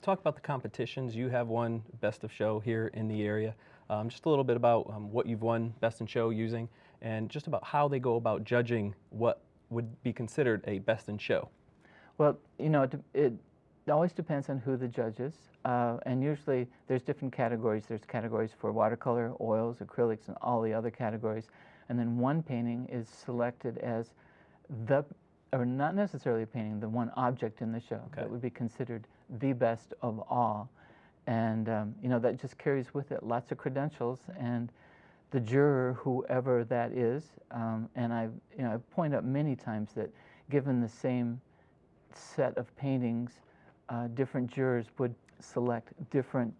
talk about the competitions. You have won Best of Show here in the area. Just a little bit about what you've won Best in Show using, and just about how they go about judging what would be considered a Best in Show. Well, it always depends on who the judge is, and usually there's different categories. There's categories for watercolor, oils, acrylics, and all the other categories. And then one painting is selected as or not necessarily a painting, the one object in the show that would be considered the best of all. And that just carries with it lots of credentials. And the juror, whoever that is, and I've pointed out many times that given the same set of paintings, different jurors would select different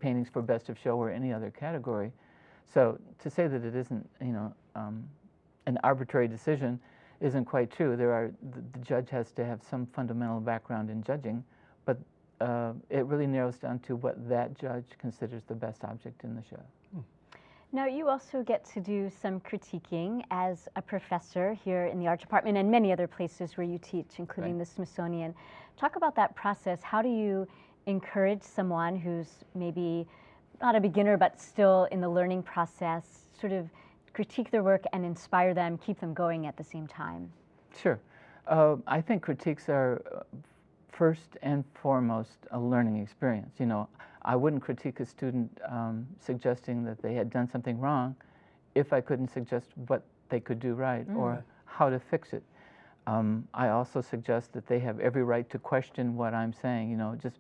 paintings for Best of Show or any other category. So to say that it isn't, an arbitrary decision isn't quite true. The judge has to have some fundamental background in judging, but it really narrows down to what that judge considers the best object in the show. Now, you also get to do some critiquing as a professor here in the art department and many other places where you teach, including the Smithsonian. Talk about that process. How do you encourage someone who's maybe not a beginner but still in the learning process, sort of critique their work and inspire them, keep them going at the same time? Sure. I think critiques are first and foremost a learning experience. I wouldn't critique a student suggesting that they had done something wrong if I couldn't suggest what they could do right or how to fix it. I also suggest that they have every right to question what I'm saying. Just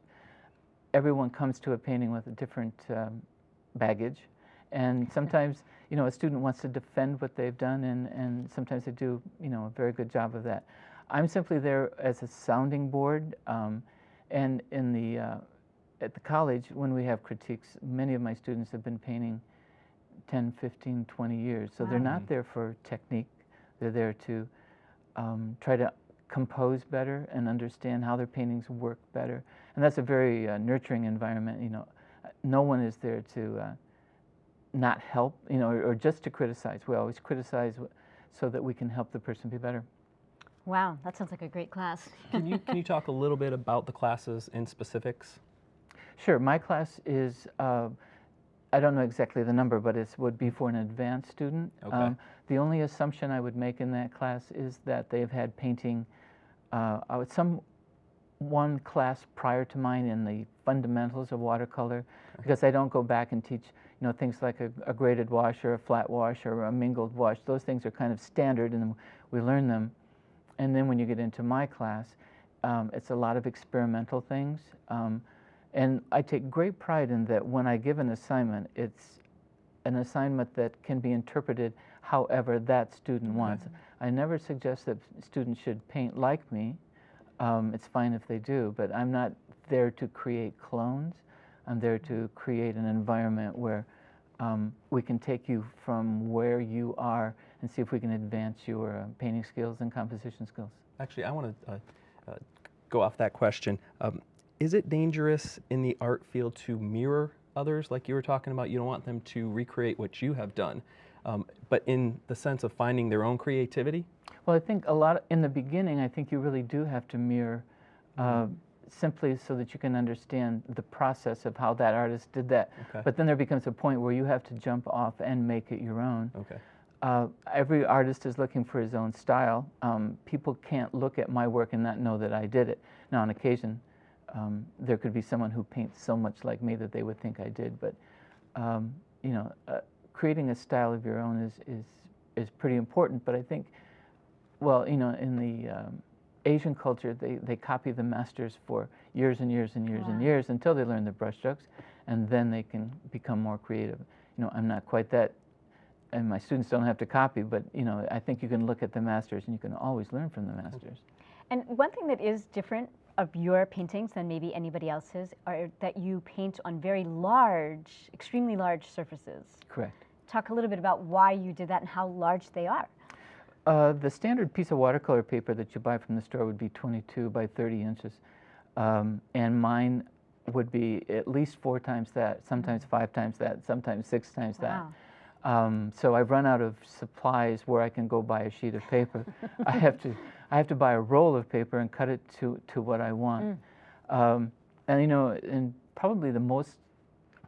everyone comes to a painting with a different baggage, and sometimes a student wants to defend what they've done, and sometimes they do a very good job of that. I'm simply there as a sounding board, and at the college, when we have critiques, many of my students have been painting 10, 15, 20 years. So they're not there for technique. They're there to try to compose better and understand how their paintings work better. And that's a very nurturing environment. No one is there to not help, or just to criticize. We always criticize so that we can help the person be better. Wow, that sounds like a great class. Can you talk a little bit about the classes in specifics? Sure. My class is, I don't know exactly the number, but it would be for an advanced student. Okay. The only assumption I would make in that class is that they've had painting one class prior to mine in the fundamentals of watercolor, because I don't go back and teach things like a graded wash or a flat wash or a mingled wash. Those things are kind of standard, and we learn them. And then when you get into my class, it's a lot of experimental things. And I take great pride in that when I give an assignment, it's an assignment that can be interpreted however that student wants. I never suggest that students should paint like me. It's fine if they do, but I'm not there to create clones. I'm there to create an environment where we can take you from where you are and see if we can advance your painting skills and composition skills. Actually, I want to go off that question. Is it dangerous in the art field to mirror others, like you were talking about? You don't want them to recreate what you have done, but in the sense of finding their own creativity? Well, I think in the beginning, I think you really do have to mirror simply so that you can understand the process of how that artist did that. But then there becomes a point where you have to jump off and make it your own. Every artist is looking for his own style. People can't look at my work and not know that I did it. Now, on occasion, there could be someone who paints so much like me that they would think I did, but creating a style of your own is pretty important. But I think, well, in the Asian culture, they copy the masters for years and years and years and years until they learn the brushstrokes, and then they can become more creative. I'm not quite that, and my students don't have to copy, but I think you can look at the masters and you can always learn from the masters. And one thing that is different of your paintings than maybe anybody else's are that you paint on very large, extremely large surfaces. Correct. Talk a little bit about why you did that and how large they are. The standard piece of watercolor paper that you buy from the store would be 22 by 30 inches. And mine would be at least 4 times that, sometimes 5 times that, sometimes 6 times that. So I've run out of supplies where I can go buy a sheet of paper. I have to buy a roll of paper and cut it to what I want. And And you know, and probably the most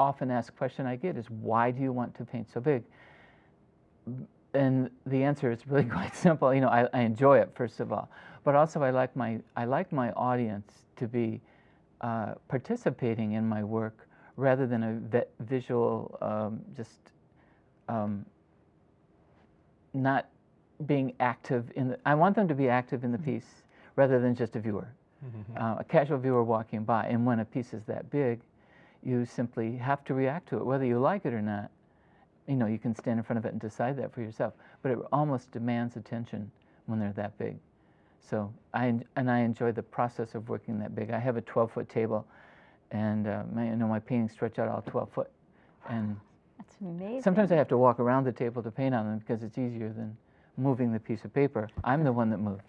often asked question I get is, why do you want to paint so big? And the answer is really quite simple. You know, I enjoy it, first of all, but also I like my audience to be participating in my work rather than a visual, not being active in the. I want them to be active in the piece rather than just a viewer, a casual viewer walking by. And when a piece is that big, you simply have to react to it, whether you like it or not. You know, you can stand in front of it and decide that for yourself, but it almost demands attention when they're that big. So I enjoy the process of working that big. I have a 12-foot table, and my paintings stretch out all 12 foot. And that's amazing. sometimes I have to walk around the table to paint on them because it's easier than moving the piece of paper. I'm the one that moves.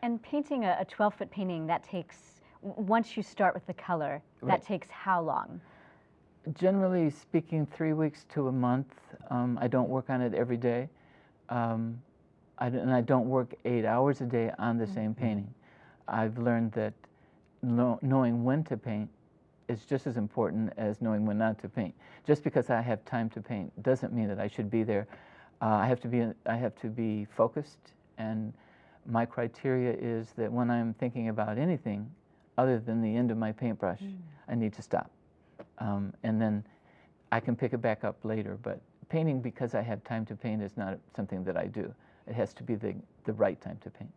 And painting a 12-foot painting, that takes, once you start with the color, that takes how long? Generally speaking, 3 weeks to a month. I don't work on it every day. And I don't work 8 hours a day on the same painting. I've learned that knowing when to paint is just as important as knowing when not to paint. Just because I have time to paint doesn't mean that I should be there. I have to be focused, and my criteria is that when I'm thinking about anything other than the end of my paintbrush, I need to stop. And then I can pick it back up later, but painting because I have time to paint is not something that I do. It has to be the right time to paint.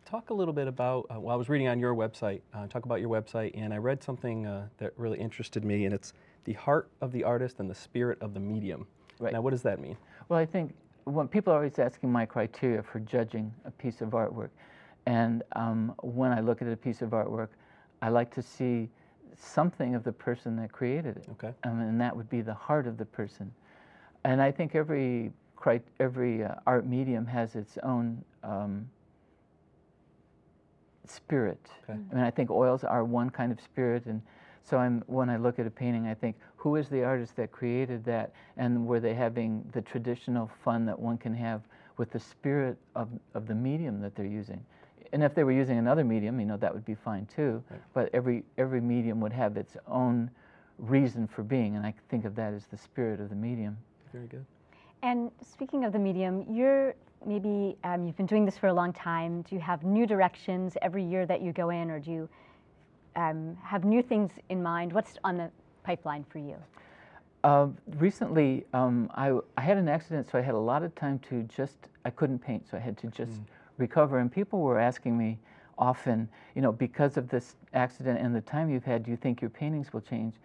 Talk a little bit about, well, I was reading on your website, talk about your website, and I read something that really interested me, and it's the heart of the artist and the spirit of the medium. Right. Now, what does that mean? Well, I think when people are always asking my criteria for judging a piece of artwork, and when I look at a piece of artwork, I like to see something of the person that created it. Okay. And that would be the heart of the person. And I think every art medium has its own spirit. Okay. I mean, I think oils are one kind of spirit, and so when I look at a painting, I think, who is the artist that created that, and were they having the traditional fun that one can have with the spirit of the medium that they're using? And if they were using another medium, you know, that would be fine too. Right. But every medium would have its own reason for being, and I think of that as the spirit of the medium. Very good. And speaking of the medium, you've been doing this for a long time. Do you have new directions every year that you go in, or do you have new things in mind? What's on the pipeline for you? Recently, I had an accident, so I had a lot of time to I couldn't paint, so I had to just recover. And people were asking me often, you know, because of this accident and the time you've had, do you think your paintings will change?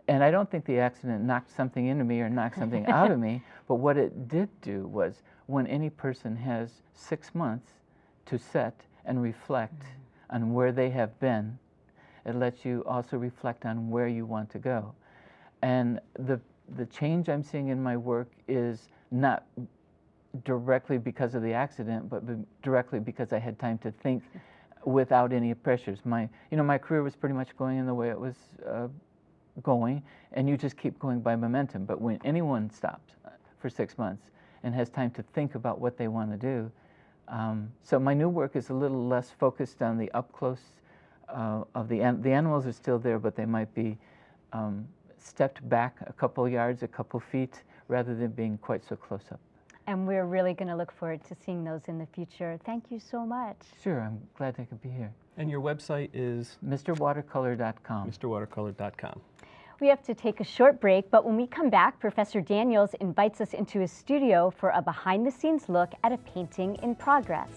And I don't think the accident knocked something into me or knocked something out of me, but what it did do was, when any person has 6 months to set and reflect on where they have been, it lets you also reflect on where you want to go. And the change I'm seeing in my work is not directly because of the accident, but directly because I had time to think without any pressures. My career was pretty much going in the way it was going, and you just keep going by momentum. But when anyone stops for 6 months and has time to think about what they want to do, so my new work is a little less focused on the up close of the animals are still there, but they might be stepped back a couple yards, a couple feet, rather than being quite so close up. And we're really going to look forward to seeing those in the future. Thank you so much. Sure, I'm glad I could be here. And your website is? MrWatercolor.com. MrWatercolor.com. We have to take a short break, but when we come back, Professor Daniels invites us into his studio for a behind-the-scenes look at a painting in progress.